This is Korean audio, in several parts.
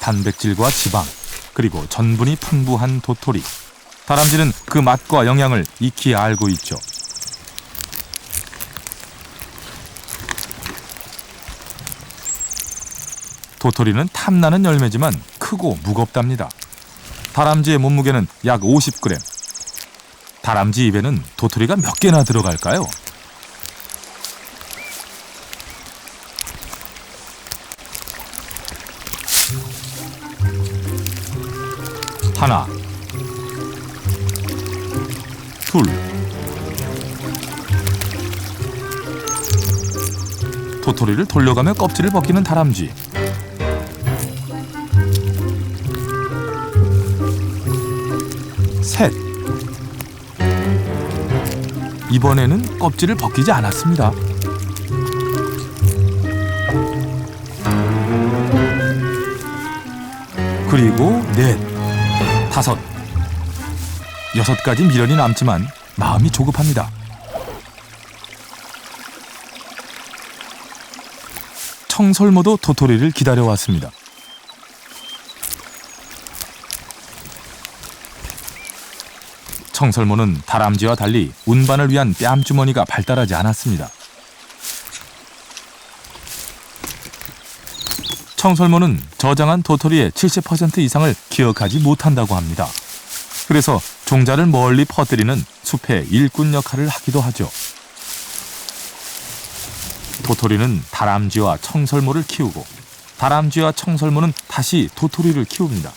단백질과 지방, 그리고 전분이 풍부한 도토리. 다람쥐는 그 맛과 영양을 익히 알고 있죠. 도토리는 탐나는 열매지만 크고 무겁답니다. 다람쥐의 몸무게는 약 50g. 다람쥐 입에는 도토리가 몇 개나 들어갈까요? 하나, 둘, 도토리를 돌려가며 껍질을 벗기는 다람쥐. 셋. 이번에는 껍질을 벗기지 않았습니다. 그리고 넷, 다섯, 여섯 가지 미련이 남지만 마음이 조급합니다. 청설모도 도토리를 기다려왔습니다. 청설모는 다람쥐와 달리 운반을 위한 뺨주머니가 발달하지 않았습니다. 청설모는 저장한 도토리의 70% 이상을 기억하지 못한다고 합니다. 그래서 종자를 멀리 퍼뜨리는 숲의 일꾼 역할을 하기도 하죠. 도토리는 다람쥐와 청설모를 키우고 다람쥐와 청설모는 다시 도토리를 키웁니다.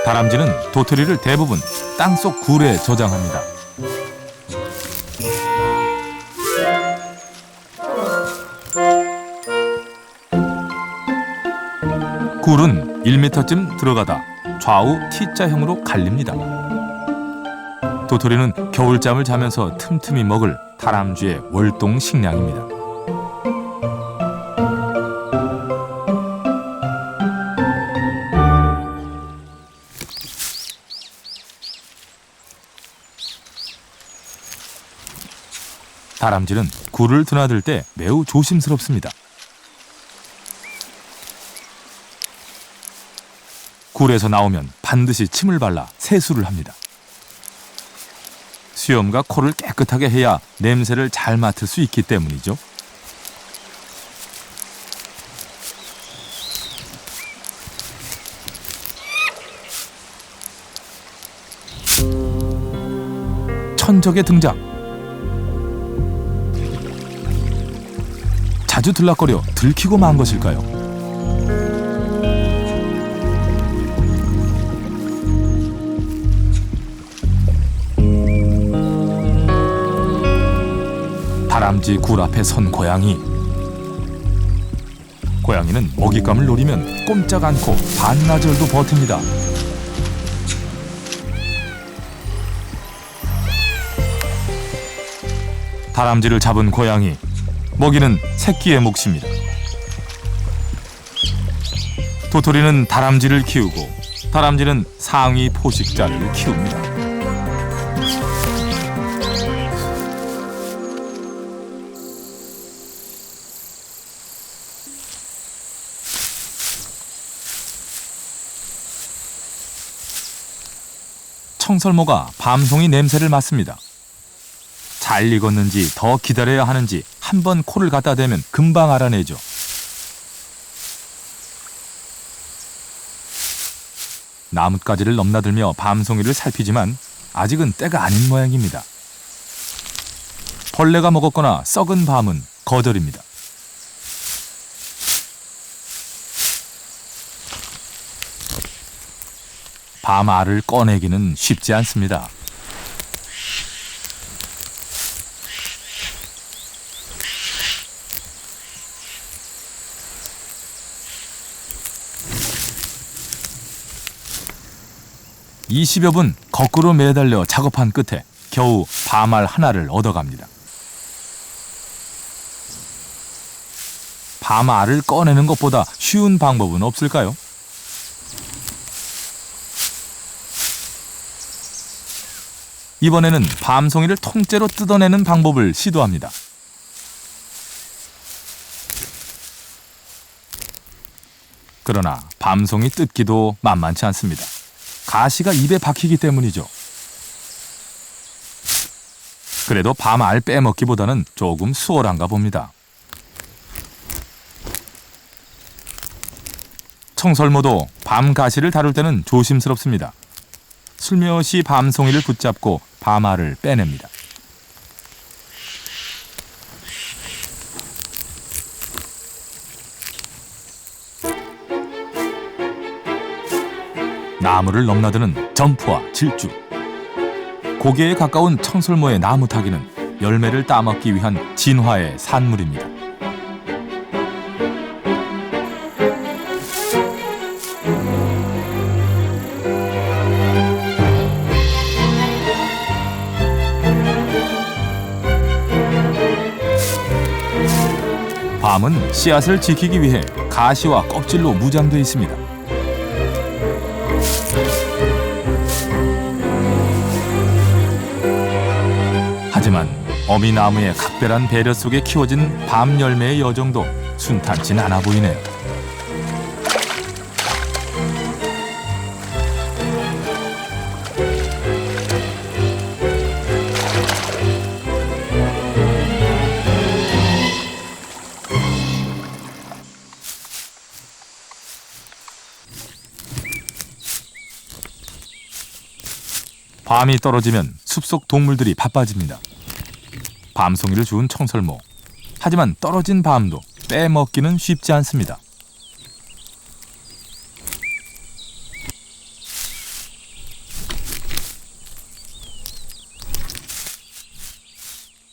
다람쥐는 도토리를 대부분 땅속 굴에 저장합니다. 굴은 1m쯤 들어가다 좌우 T자형으로 갈립니다. 도토리는 겨울잠을 자면서 틈틈이 먹을 다람쥐의 월동 식량입니다. 다람쥐는 굴을 드나들 때 매우 조심스럽습니다. 굴에서 나오면 반드시 침을 발라 세수를 합니다. 수염과 코를 깨끗하게 해야 냄새를 잘 맡을 수 있기 때문이죠. 천적의 등장. 자주 들락거려 들키고 만 것일까요? 다람쥐 굴 앞에 선 고양이. 고양이는 먹잇감을 노리면 꼼짝 않고 반나절도 버팁니다. 다람쥐를 잡은 고양이. 먹이는 새끼의 몫입니다. 도토리는 다람쥐를 키우고 다람쥐는 상위 포식자를 키웁니다. 청설모가 밤송이 냄새를 맡습니다. 잘 익었는지 더 기다려야 하는지 한 번 코를 갖다 대면 금방 알아내죠. 나뭇가지를 넘나들며 밤송이를 살피지만 아직은 때가 아닌 모양입니다. 벌레가 먹었거나 썩은 밤은 거절입니다. 밤알을 꺼내기는 쉽지 않습니다. (20여 분) 거꾸로 매달려 작업한 끝에 겨우 밤알 하나를 얻어갑니다. 밤 알을 꺼내는 것보다 쉬운 방법은 없을까요? 이번에는 밤송이를 통째로 뜯어내는 방법을 시도합니다. 그러나 밤송이 뜯기도 만만치 않습니다. 가시가 입에 박히기 때문이죠. 그래도 밤 알 빼먹기보다는 조금 수월한가 봅니다. 청설모도 밤 가시를 다룰 때는 조심스럽습니다. 슬며시 밤송이를 붙잡고 밤 알을 빼냅니다. 나무를 넘나드는 점프와 질주. 고개에 가까운 청설모의 나무 타기는 열매를 따먹기 위한 진화의 산물입니다. 밤은 씨앗을 지키기 위해 가시와 껍질로 무장되어 있습니다. 하지만 어미나무의 각별한 배려 속에 키워진 밤 열매의 여정도 순탄치 않아 보이네요. 밤이 떨어지면 숲속 동물들이 바빠집니다. 밤송이를 주운 청설모. 하지만 떨어진 밤도 빼먹기는 쉽지 않습니다.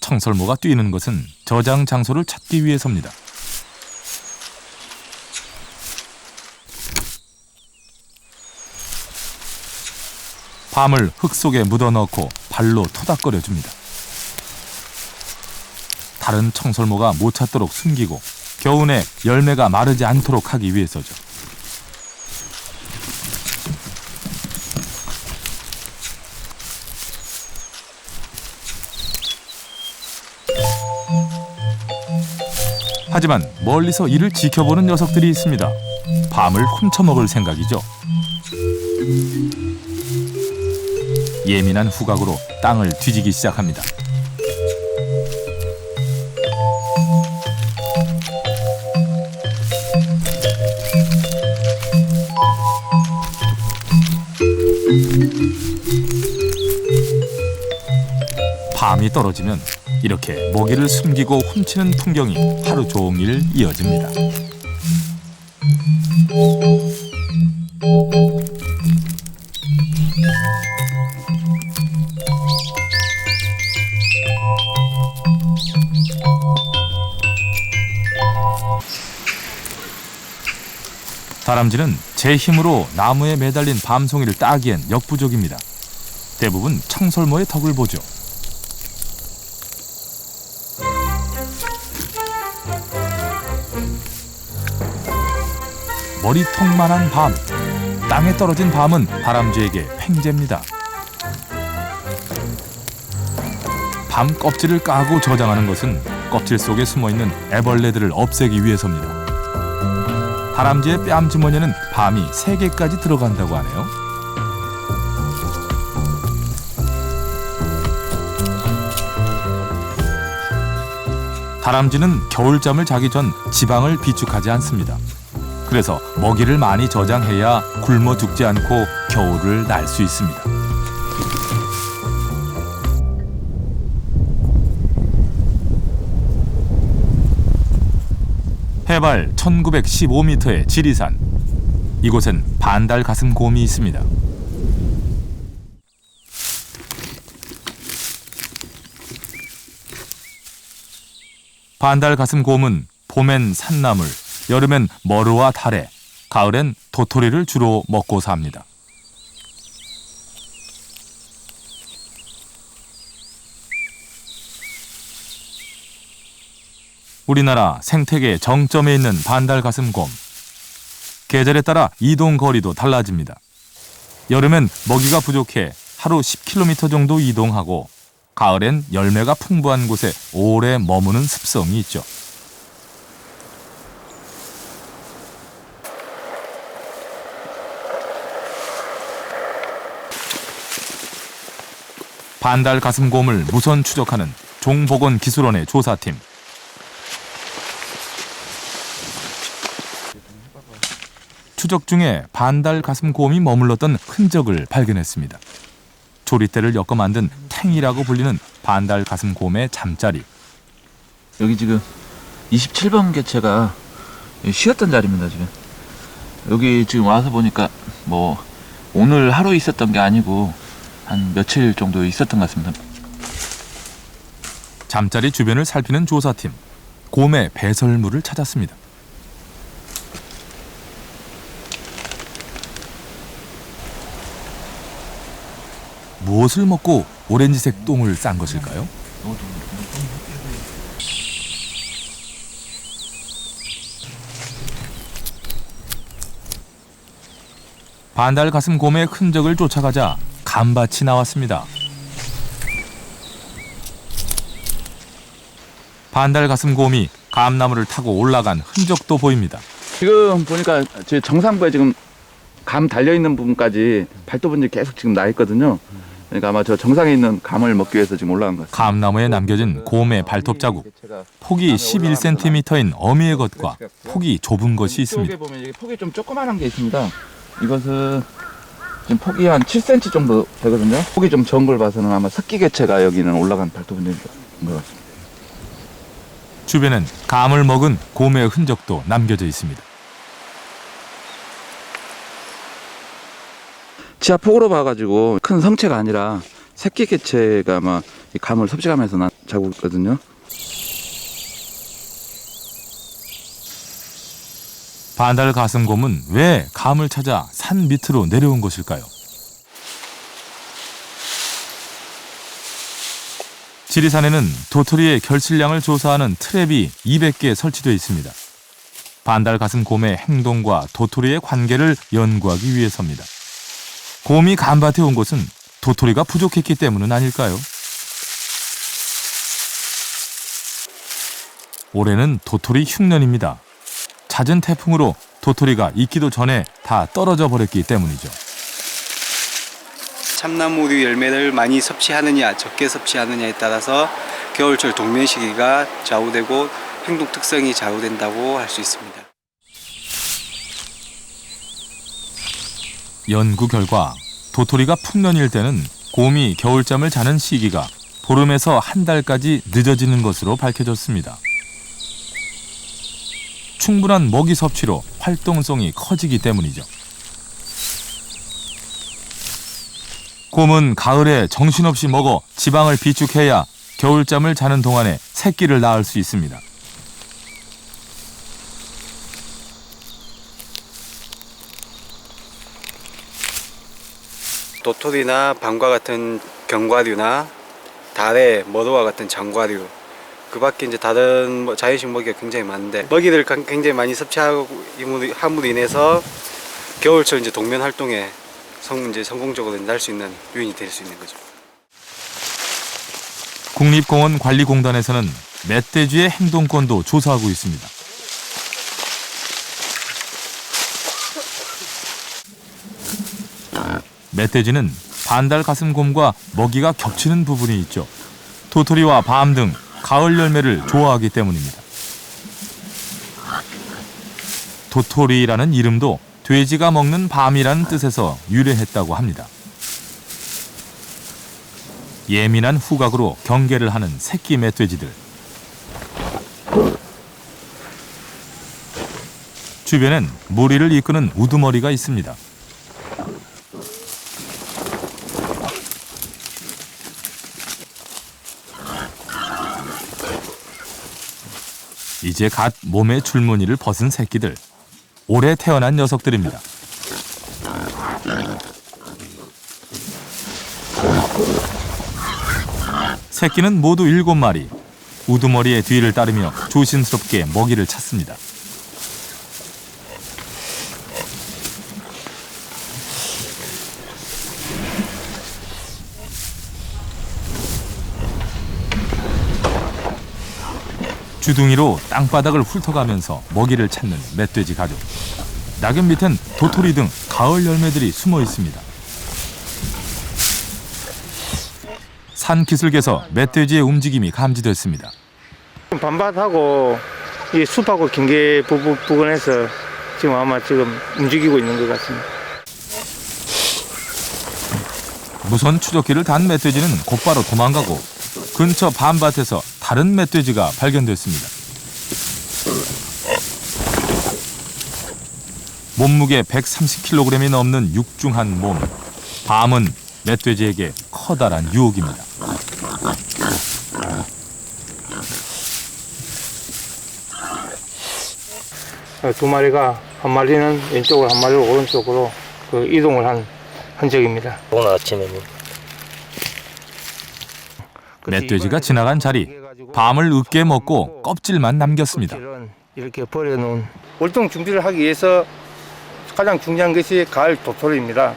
청설모가 뛰는 것은 저장 장소를 찾기 위해서입니다. 밤을 흙 속에 묻어넣고 발로 토닥거려줍니다. 다른 청설모가 못 찾도록 숨기고 겨우내 열매가 마르지 않도록 하기 위해서죠. 하지만 멀리서 이를 지켜보는 녀석들이 있습니다. 밤을 훔쳐먹을 생각이죠. 예민한 후각으로 땅을 뒤지기 시작합니다. 밤이 떨어지면 이렇게 먹이를 숨기고 훔치는 풍경이 하루 종일 이어집니다. 다람쥐는 제 힘으로 나무에 매달린 밤송이를 따기엔 역부족입니다. 대부분 청설모의 덕을 보죠. 머리통만한 밤. 땅에 떨어진 밤은 다람쥐에게 횡재입니다. 밤 껍질을 까고 저장하는 것은 껍질 속에 숨어있는 애벌레들을 없애기 위해서입니다. 다람쥐의 뺨 주머니에는 밤이 3개까지 들어간다고 하네요. 다람쥐는 겨울잠을 자기 전 지방을 비축하지 않습니다. 그래서 먹이를 많이 저장해야 굶어 죽지 않고 겨울을 날 수 있습니다. 해발 1915m의 지리산. 이곳엔 반달가슴곰이 있습니다. 반달가슴곰은 봄엔 산나물, 여름엔 머루와 다래, 가을엔 도토리를 주로 먹고 삽니다. 우리나라 생태계 정점에 있는 반달가슴곰. 계절에 따라 이동 거리도 달라집니다. 여름엔 먹이가 부족해 하루 10km 정도 이동하고 가을엔 열매가 풍부한 곳에 오래 머무는 습성이 있죠. 반달가슴곰을 무선 추적하는 종보건기술원의 조사팀. 추적 중에 반달가슴곰이 머물렀던 흔적을 발견했습니다. 조리대를 엮어 만든 탱이라고 불리는 반달가슴곰의 잠자리. 여기 지금 27번 개체가 쉬었던 자리입니다. 지금 여기 지금 와서 보니까 뭐 오늘 하루 있었던 게 아니고 한 며칠 정도 있었던 것 같습니다. 잠자리 주변을 살피는 조사팀. 곰의 배설물을 찾았습니다. 무엇을 먹고 오렌지색 똥을 싼 것일까요? 반달가슴곰의 흔적을 쫓아가자 감밭이 나왔습니다. 반달가슴곰이 감나무를 타고 올라간 흔적도 보입니다. 지금 보니까 제 정상부에 지금 감 달려있는 부분까지 발톱은 계속 지금 나 있거든요. 그러니까 아마 저 정상에 있는 감을 먹기 위해서 지금 올라간 것 같습니다. 감나무에 남겨진 곰의 발톱 자국. 폭이 11cm인 어미의 것과 폭이 좁은 것이 있습니다. 이쪽에 보면 폭이 좀 조그만한 게 있습니다. 이것은 지금 폭이 한 7cm 정도 되거든요. 폭이 좀 적은 걸 봐서는 아마 새끼 개체가 여기는 올라간 발톱인 것 같습니다. 주변엔 감을 먹은 곰의 흔적도 남겨져 있습니다. 지하 폭으로 봐가지고 큰 성체가 아니라 새끼 개체가 아마 이 감을 섭식하면서 난 자국이거든요. 반달가슴곰은 왜 감을 찾아 산 밑으로 내려온 것일까요? 지리산에는 도토리의 결실량을 조사하는 트랩이 200개 설치되어 있습니다. 반달가슴곰의 행동과 도토리의 관계를 연구하기 위해서입니다. 곰이 감밭에 온 것은 도토리가 부족했기 때문은 아닐까요? 올해는 도토리 흉년입니다. 잦은 태풍으로 도토리가 익기도 전에 다 떨어져 버렸기 때문이죠. 참나무 열매를 많이 섭취하느냐 적게 섭취하느냐에 따라서 겨울철 동면 시기가 좌우되고 행동 특성이 좌우된다고 할 수 있습니다. 연구 결과 도토리가 풍년일 때는 곰이 겨울잠을 자는 시기가 보름에서 한 달까지 늦어지는 것으로 밝혀졌습니다. 충분한 먹이 섭취로 활동성이 커지기 때문이죠. 곰은 가을에 정신없이 먹어 지방을 비축해야 겨울잠을 자는 동안에 새끼를 낳을 수 있습니다. 도토리나 밤과 같은 견과류나 달에 머루와 같은 장과류, 그 밖에 이제 다른 자연식 먹이가 굉장히 많은데 먹이를 굉장히 많이 섭취함으로 인해서 겨울철 이제 동면 활동에 성공적으로 날 수 있는 요인이 될 수 있는 거죠. 국립공원관리공단에서는 멧돼지의 행동권도 조사하고 있습니다. 멧돼지는 반달가슴곰과 먹이가 겹치는 부분이 있죠. 도토리와 밤 등 가을 열매를 좋아하기 때문입니다. 도토리라는 이름도 돼지가 먹는 밤이라는 뜻에서 유래했다고 합니다. 예민한 후각으로 경계를 하는 새끼 멧돼지들. 주변엔 무리를 이끄는 우두머리가 있습니다. 이제 갓 몸의 줄무늬를 벗은 새끼들. 올해 태어난 녀석들입니다. 새끼는 모두 7마리. 우두머리의 뒤를 따르며 조심스럽게 먹이를 찾습니다. 주둥이로 땅바닥을 훑어가면서 먹이를 찾는 멧돼지 가족. 낙엽 밑엔 도토리 등 가을 열매들이 숨어 있습니다. 산 기슭에서 멧돼지의 움직임이 감지됐습니다. 밤밭하고 이 숲하고 경계 부근에서 지금 아마 움직이고 있는 것 같습니다. 무선 추적기를 단 멧돼지는 곧바로 도망가고 근처 밤밭에서 다른 멧돼지가 발견됐습니다. 몸무게 130kg이 넘는 육중한 몸. 밤은 멧돼지에게 커다란 유혹입니다. 두 마리가 한 마리는 왼쪽으로 한 마리는 오른쪽으로 이동을 한 흔적입니다. 오늘 아침에 멧돼지가 지나간 자리, 밤을 으깨 먹고 껍질만 남겼습니다. 이렇게 버려놓은 월동 준비를 하기 위해서 가장 중요한 것이 가을 도토리입니다.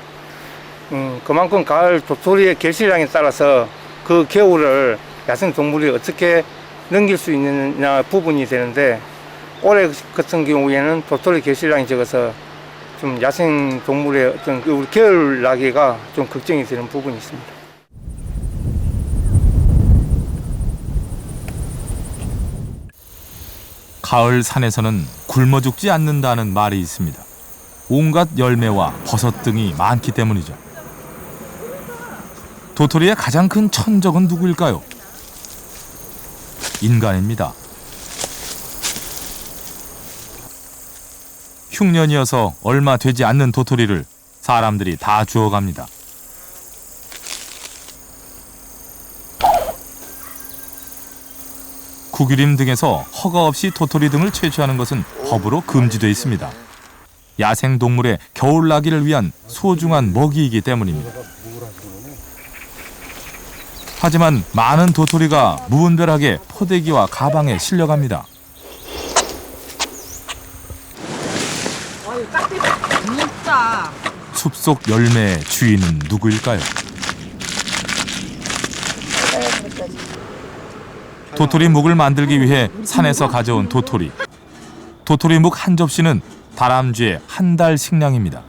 그만큼 가을 도토리의 결실량에 따라서 그 겨울을 야생 동물이 어떻게 넘길 수 있느냐 부분이 되는데, 올해 같은 경우에는 도토리 결실량이 적어서 좀 야생 동물의 어떤 우리 겨울 나기가 좀 걱정이 되는 부분이 있습니다. 가을 산에서는 굶어 죽지 않는다는 말이 있습니다. 온갖 열매와 버섯 등이 많기 때문이죠. 도토리의 가장 큰 천적은 누구일까요? 인간입니다. 흉년이어서 얼마 되지 않는 도토리를 사람들이 다 주워갑니다. 구기림 등에서 허가 없이 도토리 등을 채취하는 것은 법으로 금지되어 있습니다. 야생동물의 겨울나기를 위한 소중한 먹이이기 때문입니다. 하지만 많은 도토리가 무분별하게 포대기와 가방에 실려갑니다. 진짜. 숲속 열매의 주인은 누구일까요? 도토리묵을 만들기 위해 산에서 가져온 도토리. 도토리묵 한 접시는 다람쥐의 한 달 식량입니다.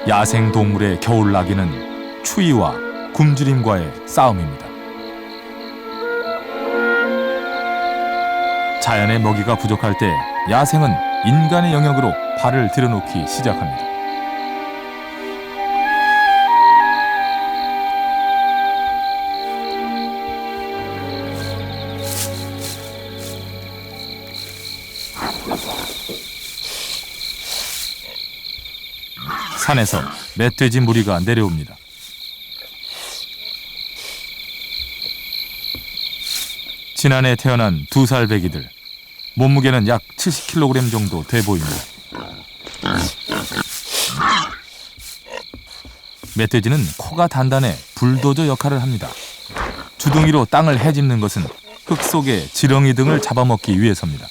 야생 동물의 겨울나기는 추위와 굶주림과의 싸움입니다. 자연의 먹이가 부족할 때 야생은 인간의 영역으로 발을 들여놓기 시작합니다. 산에서 멧돼지 무리가 내려옵니다. 지난해 태어난 2살 배기들. 몸무게는 약 70kg 정도 돼 보입니다. 멧돼지는 코가 단단해 불도저 역할을 합니다. 주둥이로 땅을 헤집는 것은 흙 속의 지렁이 등을 잡아먹기 위해서입니다.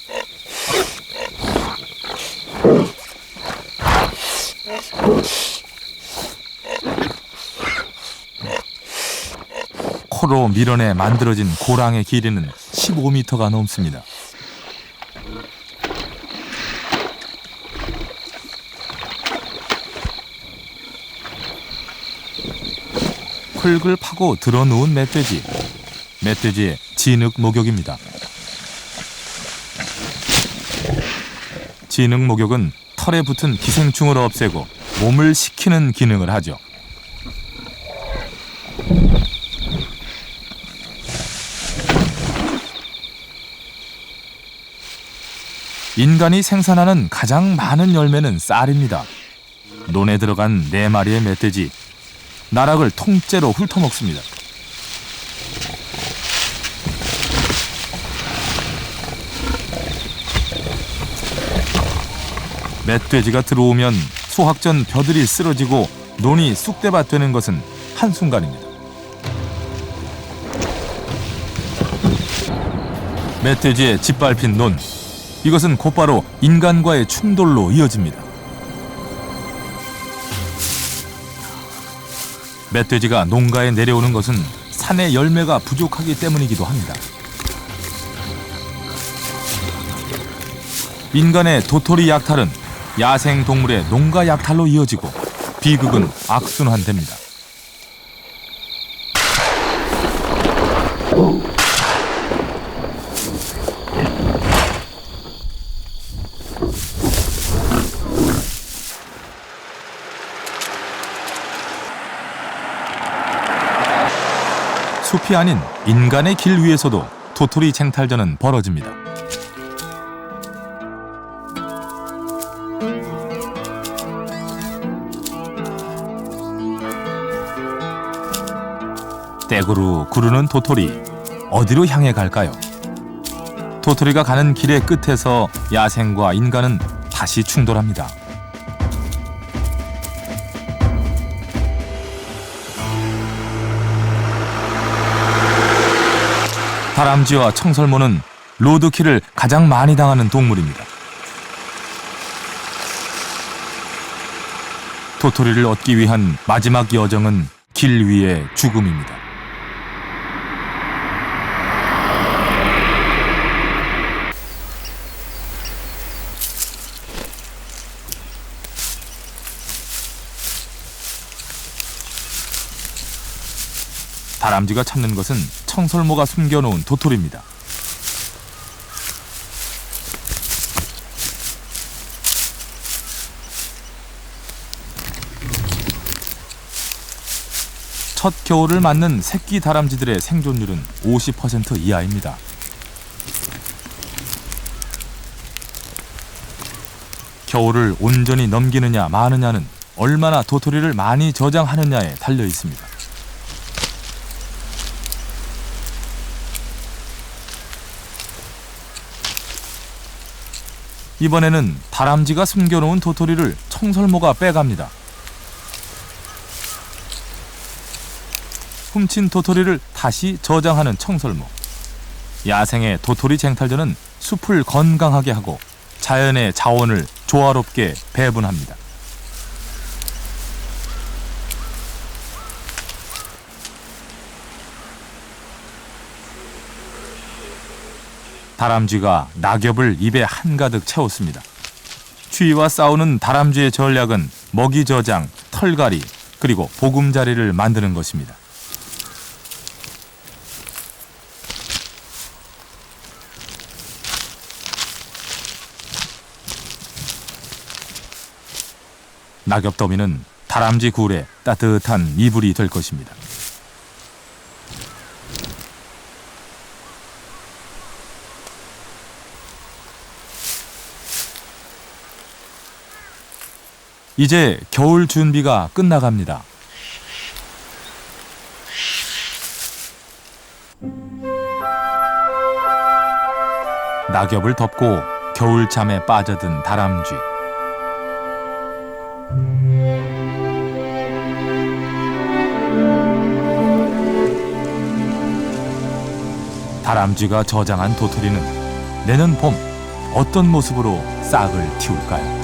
코로 밀어내 만들어진 고랑의 길이는 15m가 넘습니다. 흙을 파고 들어누운 멧돼지. 멧돼지의 진흙 목욕입니다. 진흙 목욕은 털에 붙은 기생충을 없애고 몸을 식히는 기능을 하죠. 인간이 생산하는 가장 많은 열매는 쌀입니다. 논에 들어간 4마리의 멧돼지. 나락을 통째로 훑어먹습니다. 멧돼지가 들어오면 수확전 벼들이 쓰러지고 논이 쑥대밭 되는 것은 한순간입니다. 멧돼지의 짓밟힌 논, 이것은 곧바로 인간과의 충돌로 이어집니다. 멧돼지가 농가에 내려오는 것은 산의 열매가 부족하기 때문이기도 합니다. 인간의 도토리 약탈은 야생 동물의 농가 약탈로 이어지고 비극은 악순환됩니다. 숲이 아닌 인간의 길 위에서도 도토리 쟁탈전은 벌어집니다. 떼구르 구르는 도토리, 어디로 향해 갈까요? 도토리가 가는 길의 끝에서 야생과 인간은 다시 충돌합니다. 다람쥐와 청설모는 로드킬을 가장 많이 당하는 동물입니다. 도토리를 얻기 위한 마지막 여정은 길 위의 죽음입니다. 다람쥐가 찾는 것은 청설모가 숨겨놓은 도토리입니다. 첫 겨울을 맞는 새끼 다람쥐들의 생존율은 50% 이하입니다. 겨울을 온전히 넘기느냐 마느냐는 얼마나 도토리를 많이 저장하느냐에 달려 있습니다. 이번에는 다람쥐가 숨겨놓은 도토리를 청설모가 빼갑니다. 훔친 도토리를 다시 저장하는 청설모. 야생의 도토리 쟁탈전은 숲을 건강하게 하고 자연의 자원을 조화롭게 배분합니다. 다람쥐가 낙엽을 입에 한가득 채웠습니다. 추위와 싸우는 다람쥐의 전략은 먹이 저장, 털갈이, 그리고 보금자리를 만드는 것입니다. 낙엽 더미는 다람쥐 굴에 따뜻한 이불이 될 것입니다. 이제 겨울 준비가 끝나갑니다. 낙엽을 덮고 겨울잠에 빠져든 다람쥐. 다람쥐가 저장한 도토리는 내년 봄 어떤 모습으로 싹을 틔울까요?